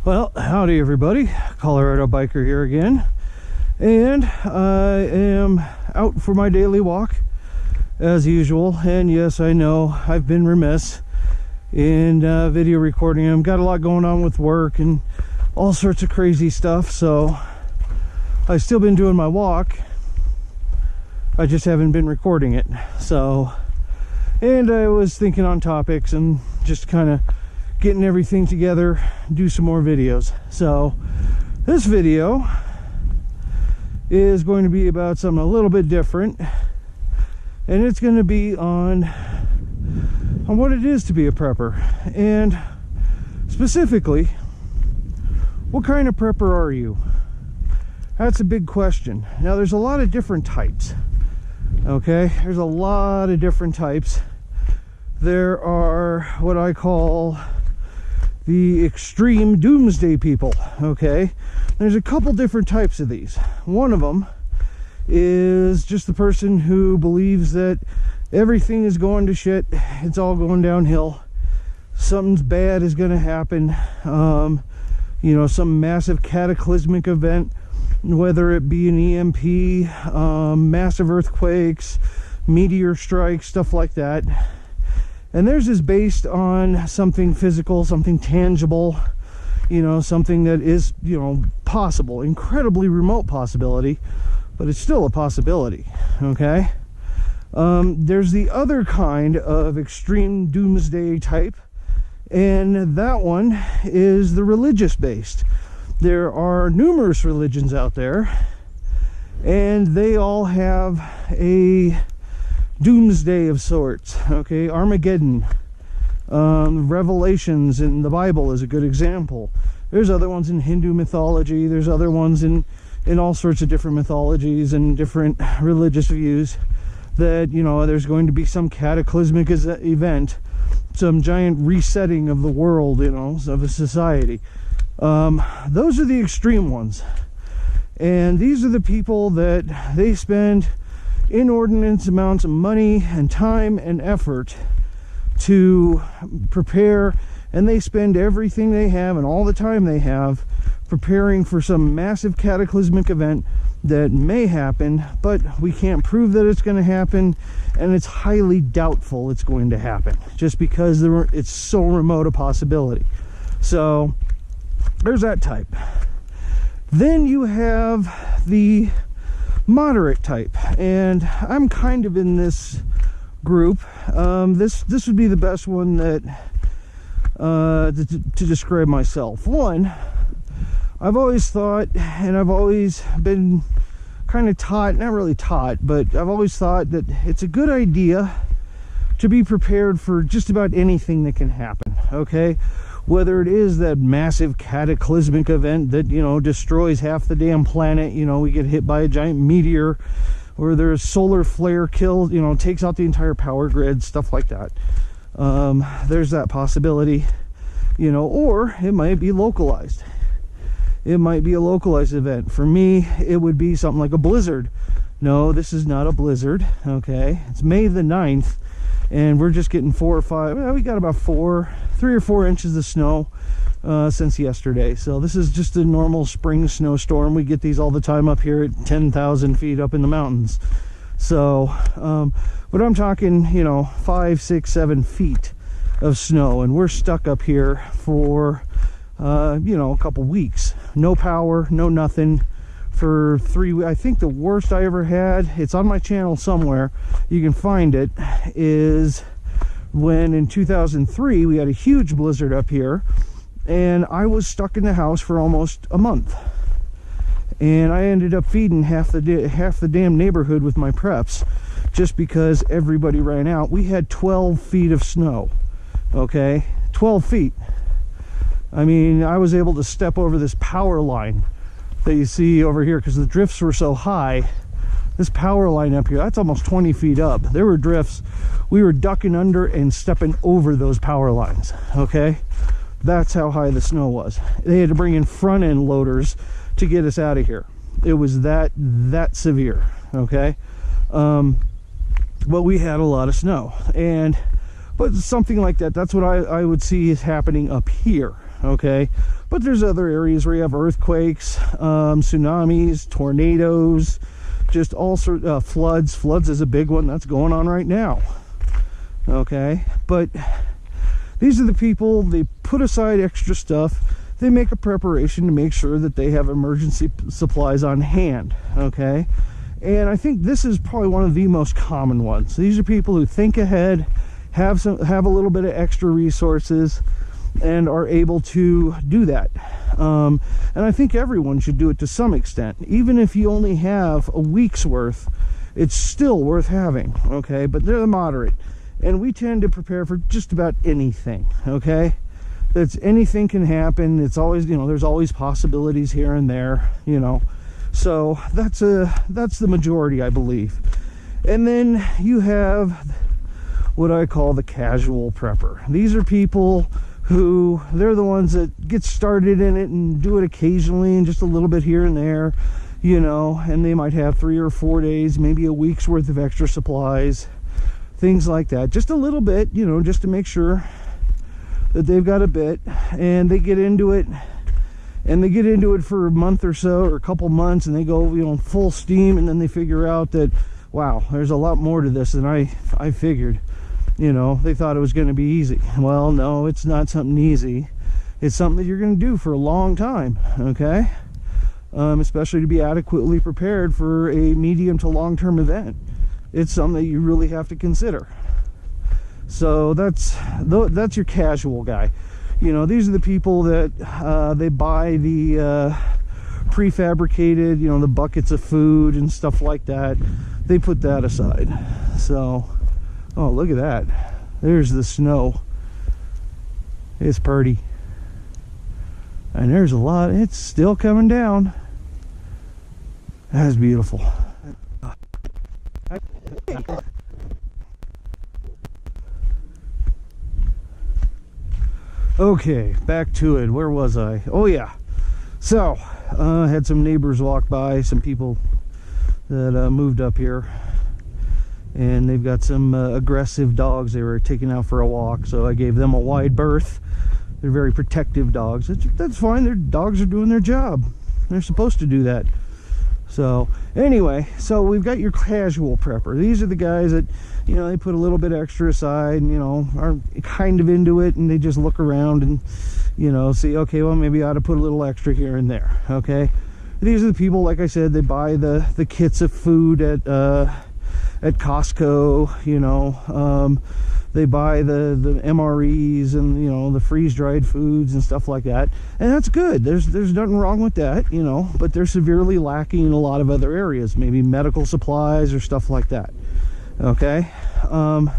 Well, howdy everybody, Colorado Biker here again, and I am out for my daily walk as usual. And yes, I know I've been remiss in video recording. I've got a lot going on with work and all sorts of crazy stuff, so I've still been doing my walk. I just haven't been recording it. So, and I was thinking on topics and just kind of getting everything together, do some more videos. So this video is going to be about something a little bit different, and it's going to be on what it is to be a prepper, and specifically, what kind of prepper are you? That's a big question. Now there's a lot of different types. Okay, there's a lot of different types. There are what I call the extreme doomsday people. Okay, there's a couple different types of these. One of them is just the person who believes that everything is going to shit, it's all going downhill, something's bad is going to happen, you know, some massive cataclysmic event, whether it be an EMP, massive earthquakes, meteor strikes, stuff like that. And theirs is based on something physical, something tangible, you know, something that is, you know, possible, incredibly remote possibility, but it's still a possibility. Okay, there's the other kind of extreme doomsday type, and that one is the religious based. There are numerous religions out there, and they all have a doomsday of sorts. Okay, Armageddon, Revelations in the Bible is a good example. There's other ones in Hindu mythology, there's other ones in all sorts of different mythologies and different religious views, that, you know, there's going to be some cataclysmic event, some giant resetting of the world, you know, of a society. Those are the extreme ones, and these are the people that they spend inordinate amounts of money and time and effort to prepare, and they spend everything they have and all the time they have preparing for some massive cataclysmic event that may happen, but we can't prove that it's going to happen, and it's highly doubtful it's going to happen just because it's so remote a possibility. So there's that type. Then you have the moderate type, and I'm kind of in this group. This would be the best one that to describe myself. One, I've always thought, and I've always been kind of taught, not really taught, but I've always thought that it's a good idea to be prepared for just about anything that can happen. Okay, whether it is that massive cataclysmic event that, you know, destroys half the damn planet, you know, we get hit by a giant meteor, or there's solar flare kills, you know, takes out the entire power grid, stuff like that. There's that possibility, you know, or it might be localized. It might be a localized event. For me, it would be something like a blizzard. No, this is not a blizzard. Okay, it's May the 9th, and we're just getting 4 or 5, well, we got about 3 or 4 inches of snow since yesterday. So this is just a normal spring snowstorm. We get these all the time up here at 10,000 feet up in the mountains. So but I'm talking, you know, 5, 6, 7 feet of snow, and we're stuck up here for you know, a couple weeks, no power, no nothing, for 3 I think the worst I ever had, it's on my channel somewhere, you can find it, is when in 2003 we had a huge blizzard up here, and I was stuck in the house for almost a month, and I ended up feeding half the damn neighborhood with my preps, just because everybody ran out. We had 12 feet of snow. Okay, 12 feet. I mean, I was able to step over this power line that you see over here because the drifts were so high. This power line up here, that's almost 20 feet up. There were drifts. We were ducking under and stepping over those power lines. Okay, that's how high the snow was. They had to bring in front end loaders to get us out of here. It was that severe. Okay, but we had a lot of snow, but something like that, that's what I would see is happening up here. okay? But there's other areas where you have earthquakes, tsunamis, tornadoes, just all sorts of floods. Floods is a big one that's going on right now, okay? But these are the people, they put aside extra stuff. They make a preparation to make sure that they have emergency supplies on hand, okay? And I think this is probably one of the most common ones. These are people who think ahead, have a little bit of extra resources, and are able to do that. And I think everyone should do it to some extent. Even if you only have a week's worth, it's still worth having, okay? But they're the moderate. And we tend to prepare for just about anything, okay? That's anything can happen. It's always, you know, there's always possibilities here and there, you know. So that's the majority, I believe. And then you have what I call the casual prepper. These are people who, they're the ones that get started in it and do it occasionally and just a little bit here and there, you know, and they might have 3 or 4 days, maybe a week's worth of extra supplies, things like that. Just a little bit, you know, just to make sure that they've got a bit, and they get into it, and they get into it for a month or so, or a couple months, and they go, you know, full steam, and then they figure out that, wow, there's a lot more to this than I figured. You know, they thought it was going to be easy. Well, no, it's not something easy. It's something that you're going to do for a long time, okay? Especially to be adequately prepared for a medium to long-term event. It's something that you really have to consider. So that's your casual guy. You know, these are the people that they buy the prefabricated, you know, the buckets of food and stuff like that. They put that aside. So, oh, look at that. There's the snow. It's pretty. And there's a lot. It's still coming down. That's beautiful. Okay, back to it. Where was I? Oh yeah. So, I had some neighbors walk by, some people that moved up here, and they've got some aggressive dogs they were taking out for a walk, so I gave them a wide berth. They're very protective dogs. That's fine. Their dogs are doing their job. They're supposed to do that. So anyway, so we've got your casual prepper. These are the guys that, you know, they put a little bit extra aside and, you know, are kind of into it, and they just look around and, you know, see, okay, well, maybe I ought to put a little extra here and there, okay? These are the people, like I said, they buy the kits of food at Costco, you know. They buy the MREs and, you know, the freeze-dried foods and stuff like that, and that's good. There's nothing wrong with that, you know, but they're severely lacking in a lot of other areas, maybe medical supplies or stuff like that, okay? And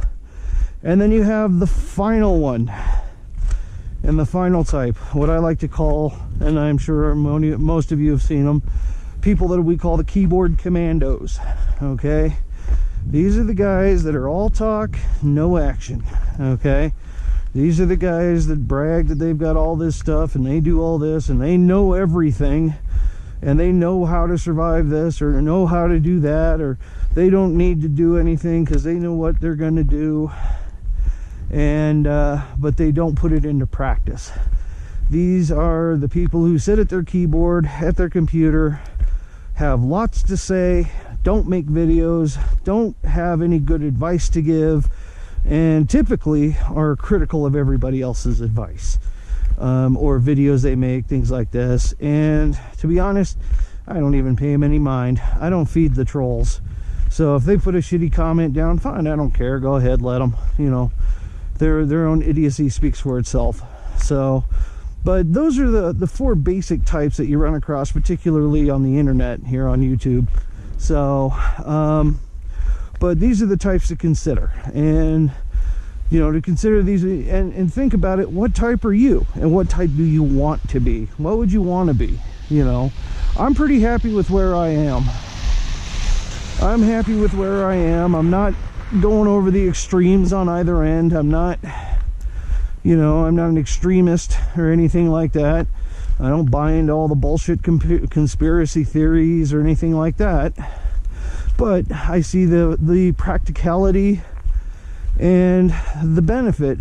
then you have the final one, and the final type, what I like to call, and I'm sure most of you have seen them, people that we call the keyboard commandos, okay? These are the guys that are all talk, no action, okay? These are the guys that brag that they've got all this stuff and they do all this and they know everything and they know how to survive this or know how to do that, or they don't need to do anything because they know what they're going to do, and but they don't put it into practice. These are the people who sit at their keyboard, at their computer, have lots to say, don't make videos, don't have any good advice to give, and typically are critical of everybody else's advice or videos they make, things like this. And to be honest, I don't even pay them any mind. I don't feed the trolls. So if they put a shitty comment down, fine, I don't care, go ahead, let them, you know, their own idiocy speaks for itself. So, but those are the 4 basic types that you run across, particularly on the internet here on YouTube. So, but these are the types to consider, and, you know, to consider these and think about it. What type are you, and what type do you want to be? What would you want to be? You know, I'm pretty happy with where I am. I'm happy with where I am. I'm not going over the extremes on either end. I'm not, you know, I'm not an extremist or anything like that. I don't buy into all the bullshit conspiracy theories or anything like that. But I see the practicality and the benefit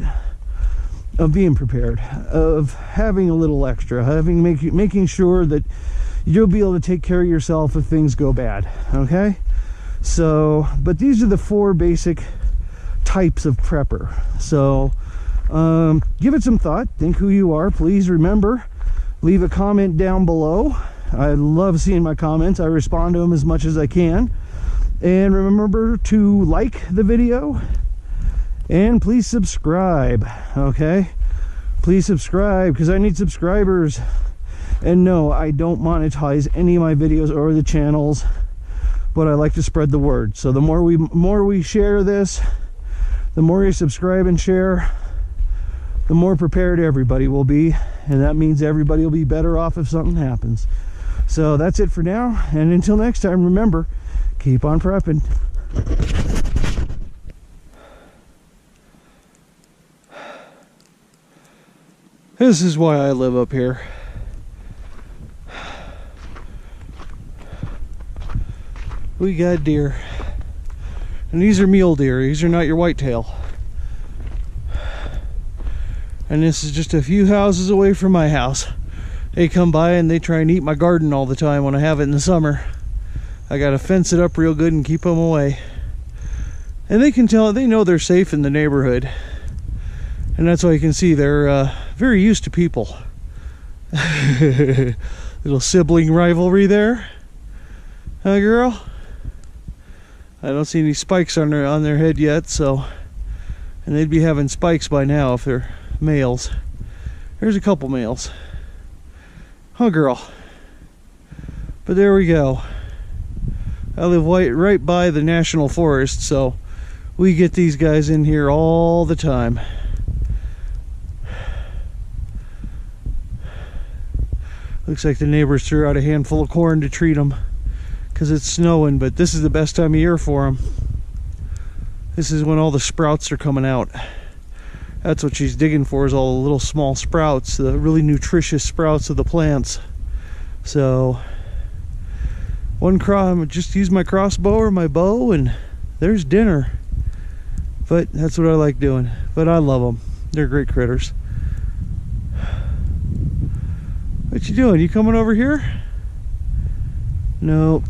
of being prepared, of having a little extra, making sure that you'll be able to take care of yourself if things go bad. Okay, so but these are the 4 basic types of prepper. So give it some thought, think who you are. Please remember, leave a comment down below. I love seeing my comments. I respond to them as much as I can. And remember to like the video, and please subscribe. Okay, please subscribe, because I need subscribers. And no, I don't monetize any of my videos or the channels, but I like to spread the word. So the more we share this, the more you subscribe and share, the more prepared everybody will be, and that means everybody will be better off if something happens. So that's it for now, and until next time, remember, keep on prepping. This is why I live up here. We got deer, and these are mule deer. These are not your whitetail. And this is just a few houses away from my house. They come by and they try and eat my garden all the time when I have it in the summer. I gotta fence it up real good and keep them away. And they can tell, they know they're safe in the neighborhood. And that's why you can see they're very used to people. Little sibling rivalry there. Huh, girl? I don't see any spikes on their head yet, so, and they'd be having spikes by now if they're males. There's a couple males. Huh, girl? But there we go. I live right by the National Forest, so we get these guys in here all the time. Looks like the neighbors threw out a handful of corn to treat them because it's snowing, but this is the best time of year for them. This is when all the sprouts are coming out. That's what she's digging for, is all the little small sprouts, the really nutritious sprouts of the plants. So just use my crossbow or my bow and there's dinner. But that's what I like doing. But I love them. They're great critters. What you doing? You coming over here? Nope.